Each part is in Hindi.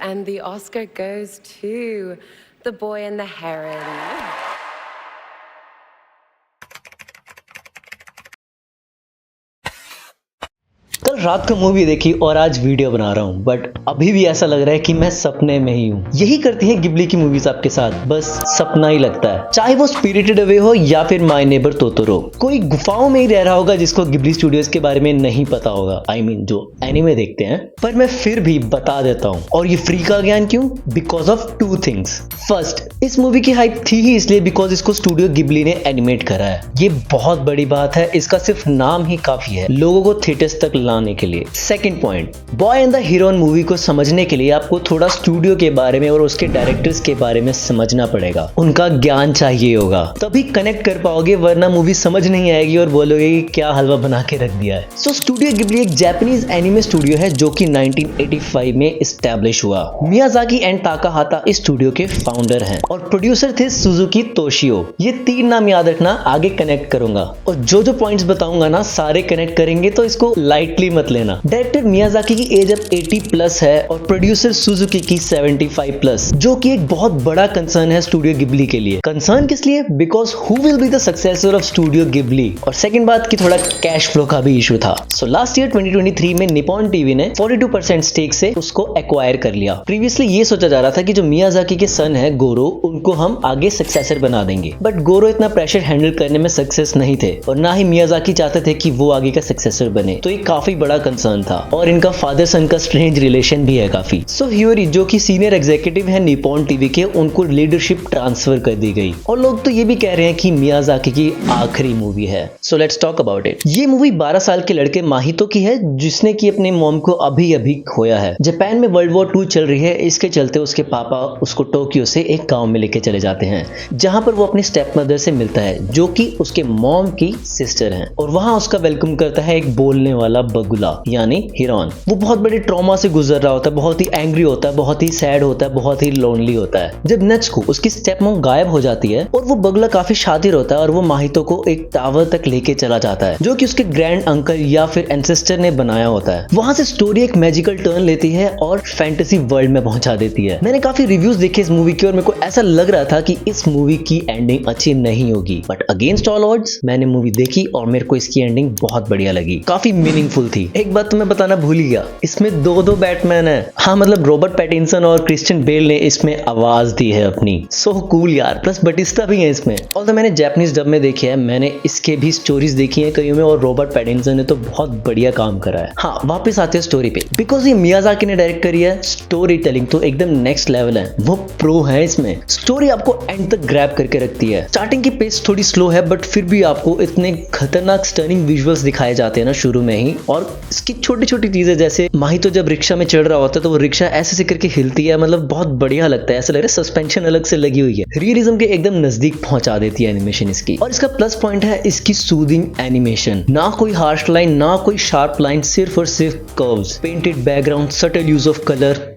and the Oscar goes to The Boy and the Heron. कल रात को मूवी देखी और आज वीडियो बना रहा हूँ, बट अभी भी ऐसा लग रहा है कि मैं सपने में ही हूँ। यही करती है गिबली की मूवीज आपके साथ, बस सपना ही लगता है। चाहे वो स्पिरिटेड अवे हो या फिर माय नेबर टोटोरो। कोई गुफाओं में ही रह रहा होगा जिसको गिबली स्टूडियोज के बारे में नहीं पता होगा। I mean, जो एनिमे देखते हैं। पर मैं फिर भी बता देता हूँ। और ये फ्री का ज्ञान क्यों? Because of two things. First, इस मूवी की हाइप थी ही इसलिए बिकॉज इसको स्टूडियो गिबली ने एनिमेट करा है। ये बहुत बड़ी बात है, इसका सिर्फ नाम ही काफी है लोगों को थिएटर्स तक लाने के लिए। Second point, boy and the heroine movie को समझने के लिए आपको थोड़ा स्टूडियो के बारे में और उसके डायरेक्टर्स के बारे में समझना पड़ेगा। उनका ज्ञान चाहिए होगा, तभी कनेक्ट कर पाओगे, वरना मूवी समझ नहीं आएगी और बोलोगे कि क्या हलवा बना के रख दिया है। सो स्टूडियो गिबली एक जापानीज एनिमे स्टूडियो है जो कि 1985 में एस्टैब्लिश हुआ। मियाजाकी एंड ताकाहाता इस स्टूडियो के फाउंडर हैं और प्रोड्यूसर थे सुजुकी तोशियो। ये तीन नाम याद रखना, आगे कनेक्ट करूंगा और जो पॉइंट्स बताऊंगा ना सारे कनेक्ट करेंगे, तो इसको लाइटली मत लेना। डायरेक्टर मियाजाकी की एज अब 80 प्लस है और प्रोड्यूसर सुजुकी की 75 प्लस, जो कि एक बहुत बड़ा कंसर्न है स्टूडियो गिबली के लिए। कंसर्न किस लिए? Because who will be the successor of studio Ghibli. और सेकंड बात की थोड़ा कैश फ्लो का भी इशू था। सो लास्ट ईयर 2023 में निपॉन टीवी ने 42% स्टेक से उसको एक्वायर कर लिया। प्रीवियसली ये सोचा जा रहा था कि जो मियाजाकी के सन है गोरो, उनको हम आगे सक्सेसर बना देंगे, बट गोरो इतना प्रेशर हैंडल करने में सक्सेस नहीं थे और ना ही मियाजाकी चाहते थे कि वो आगे का सक्सेसर बने। तो ये काफी बड़ा कंसर्न था और इनका फादर सन का स्ट्रेंज रिलेशन भी है काफी। सो हियोरी जो कि सीनियर एग्जीक्यूटिव है निपॉन टीवी के, उनको लीडरशिप ट्रांसफर कर दी गई और लोग तो ये भी कह रहे हैं कि मियाजाकी की आखिरी मूवी है। So let's talk about it. ये मूवी 12 साल के लड़के माहितो की है जिसने की अपने मॉम को अभी अभी खोया है। जापान में वर्ल्ड वॉर 2 चल रही है, इसके चलते उसके पापा उसको टोक्यो से एक गांव में लेके चले जाते हैं जहां पर वो अपनी स्टेप मदर से मिलता है जो कि उसके मॉम की सिस्टर है और वहां उसका वेलकम करता है एक बोलने वाला बगुला यानी हिरोन। वो बहुत बड़े ट्रॉमा से गुजर रहा होता है, बहुत ही एंग्री होता है, बहुत ही सैड होता है, बहुत ही लोनली होता है। जब नेत्सुको उसकी स्टेप मॉम गायब हो जाती है और वो बगुला काफी शातिर होता है और वो माहितो को एक टावर तक लेके चला जाता है जो कि उसके ग्रैंड अंकल या फिर एंसेस्टर ने बनाया होता है। वहां से स्टोरी एक मैजिकल टर्न लेती है और फैंटेसी वर्ल्ड में पहुंचा देती है। मैंने काफी रिव्यूज देखे इस मूवी के और मेरे को ऐसा लग रहा था कि इस मूवी की एंडिंग अच्छी नहीं होगी, बट अगेंस्ट ऑल ऑड्स मैंने मूवी देखी और मेरे को इसकी एंडिंग बहुत बढ़िया लगी, काफी मीनिंगफुल थी। एक बात तो मैं बताना भूल ही गया, इसमें दो बैटमैन है। हाँ, मतलब रॉबर्ट पैटिंसन और क्रिश्चियन बेल ने इसमें आवाज दी है अपनी। सो कूल यार, प्लस बटिस्टा भी है इसमें। ऑल्दो मैंने जापानीज डब में देखी है, मैंने इसके भी स्टोरीज देखी है कईयों में और रॉबर्ट पैटिंसन ने तो बहुत बढ़िया काम करा है। हाँ, वापस आते हैं स्टोरी पे, बिकॉज ये मियाजाकी ने डायरेक्ट करी है। स्टोरी टेलिंग तो एकदम नेक्स्ट लेवल है, वो प्रो है इसमें। स्टोरी आपको एंड तक ग्रैब करके रखती है। स्टार्टिंग की पेस थोड़ी स्लो है बट फिर भी आपको इतने खतरनाक स्टर्निंग विजुअल्स दिखाए जाते हैं ना शुरू में ही, और इसकी छोटी छोटी चीजें जैसे माहितो जब रिक्शा में चढ़ रहा होता है तो वो रिक्शा ऐसे से करके हिलती है, मतलब बहुत बढ़िया लगता है। ऐसा लग रहा है सस्पेंशन अलग से लगी हुई है। रियलिज्म के एकदम नजदीक पहुंचा देती है एनिमेशन इसकी। और इसका प्लस पॉइंट है इसकी सूदिंग एनिमेशन। ना कोई हार्श लाइन, ना कोई शार्प लाइन, सिर्फ और सिर्फ curves, painted background, subtle use of colour.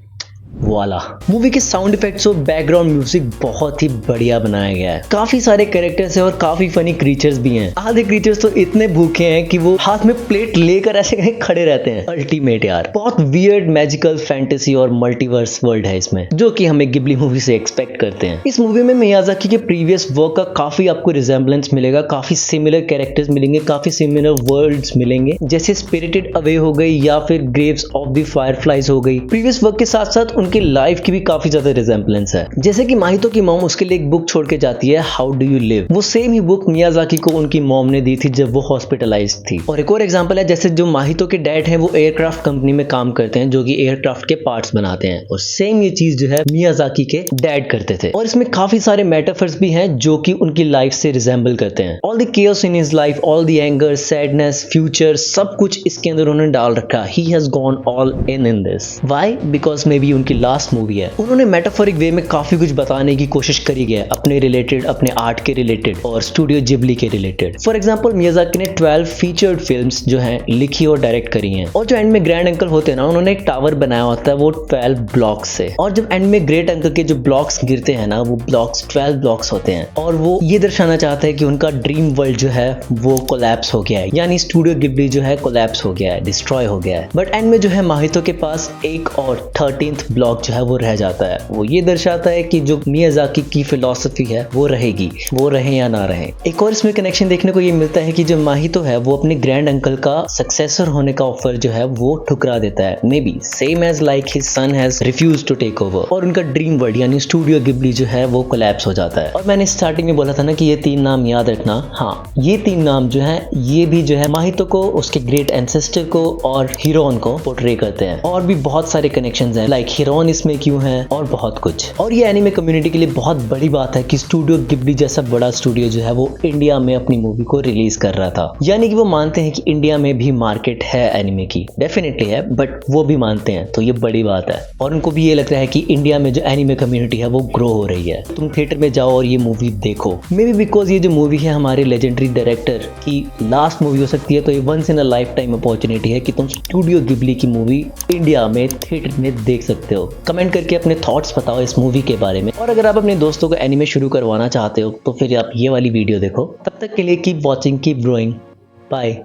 वाला मूवी के साउंड इफेक्ट्स और बैकग्राउंड म्यूजिक बहुत ही बढ़िया बनाया गया है। काफी सारे कैरेक्टर्स हैं और काफी फनी क्रीचर्स भी हैं। आधे क्रीचर्स तो इतने भूखे हैं कि वो हाथ में प्लेट लेकर ऐसे कहीं खड़े रहते हैं। अल्टीमेट यार, बहुत वियर्ड मैजिकल फैंटेसी और मल्टीवर्स वर्ल्ड है इसमें, जो कि हमें गिबली मूवी से एक्सपेक्ट करते हैं। इस मूवी में मियाजाकी के प्रीवियस वर्क का काफी आपको रिजेम्बलेंस मिलेगा, काफी सिमिलर कैरेक्टर्स मिलेंगे, काफी सिमिलर वर्ल्ड्स मिलेंगे, जैसे स्पिरिटेड अवे हो गई या फिर ग्रेव्स ऑफ द फायरफ्लाइज हो गई। प्रीवियस वर्क के साथ साथ उनकी लाइफ की भी काफी ज्यादा रिजेम्बलेंस है। जैसे कि माहितो की मॉम उसके लिए एक बुक छोड़ के जाती है, हाउ डू यू लिव। वो सेम ही बुक मियाजाकी को उनकी मॉम ने दी थी जब वो हॉस्पिटलाइज्ड थी। और एक और एग्जांपल है, जैसे जो माहितो के डैड हैं वो एयरक्राफ्ट कंपनी में काम करते हैं जो कि एयरक्राफ्ट के पार्ट्स बनाते हैं, और सेम ये चीज जो है मियाजाकी के डैड करते थे। और इसमें काफी सारे मेटाफर्स भी हैं जो कि उनकी लाइफ से रिजेंबल करते हैं। All the chaos in his life, all the anger, sadness, future, सब कुछ इसके अंदर उन्होंने डाल रखा। He has gone all in this. Why? Because may be उनकी लास्ट मूवी है। उन्होंने मेटाफोरिक वे में काफी कुछ बताने की कोशिश करी है अपने रिलेटेड, अपने आर्ट के रिलेटेड और स्टूडियो जिबली के रिलेटेड। फॉर एग्जांपल मियाजाकी ने 12 फीचर्ड फिल्म्स जो हैं लिखी और डायरेक्ट करी हैं। और जो एंड में ग्रैंड अंकल होते हैं ना, उन्होंने एक टावर बनाया होता है वो 12 ब्लॉक्स से, और जब एंड में ग्रेट अंकल के जो ब्लॉक्स गिरते हैं ना, वो ब्लॉक्स 12 ब्लॉक्स होते हैं, और वो ये दर्शाना चाहते हैं कि उनका ड्रीम वर्ल्ड जो है वो कोलैप्स हो गया है, यानी स्टूडियो गिबली जो है कोलैप्स हो गया है, डिस्ट्रॉय हो गया है। बट एंड में जो है माहितो के पास एक और 13th ब्लॉक जो है वो रह जाता है। वो ये दर्शाता है कि जो मियाज़ाकी की फिलॉसफी है वो रहेगी, वो रहे या ना रहे। एक और इसमें कनेक्शन देखने को ये मिलता है कि जो माहितो है वो अपने ग्रैंड अंकल का सक्सेसर होने का ऑफर जो है वो ठुकरा देता है, maybe same as like his son has refuse to take over, और उनका ड्रीम वर्ल्ड यानी स्टूडियो गिबली जो है वो कोलैप्स हो जाता है। और मैंने स्टार्टिंग में बोला था ना कि ये 3 नाम याद रखना, हाँ ये 3 नाम जो है ये भी जो है माहितो को, उसके ग्रेट एंसेस्टर को और हीरोन को पोर्ट्रे करते हैं। और भी बहुत सारे कनेक्शंस हैं, लाइक हीरोन इसमें क्यों है और बहुत कुछ। और ये एनिमे कम्युनिटी के लिए बहुत बड़ी बात है कि स्टूडियो गिबली जैसा बड़ा स्टूडियो जो है वो इंडिया में अपनी मूवी को रिलीज कर रहा था, यानी कि वो मानते हैं कि इंडिया में भी मार्केट है एनिमे की, डेफिनेटली है, बट वो भी मानते हैं, तो ये बड़ी बात है। और उनको भी ये लग रहा है कि इंडिया में जो एनिमे कम्युनिटी है वो ग्रो हो रही है। तुम थिएटर में जाओ और ये मूवी देखो, मे बी बिकॉज ये जो मूवी है हमारे लेजेंडरी डायरेक्टर की लास्ट मूवी हो सकती है, तो ये once in a lifetime opportunity है कि तुम स्टूडियो गिबली की मूवी इंडिया में थिएटर में देख सकते हो। कमेंट करके अपने थॉट्स बताओ इस मूवी के बारे में, और अगर आप अपने दोस्तों को एनिमे शुरू करवाना चाहते हो तो फिर आप ये वाली वीडियो देखो। तब तक के लिए keep watching, keep growing, bye.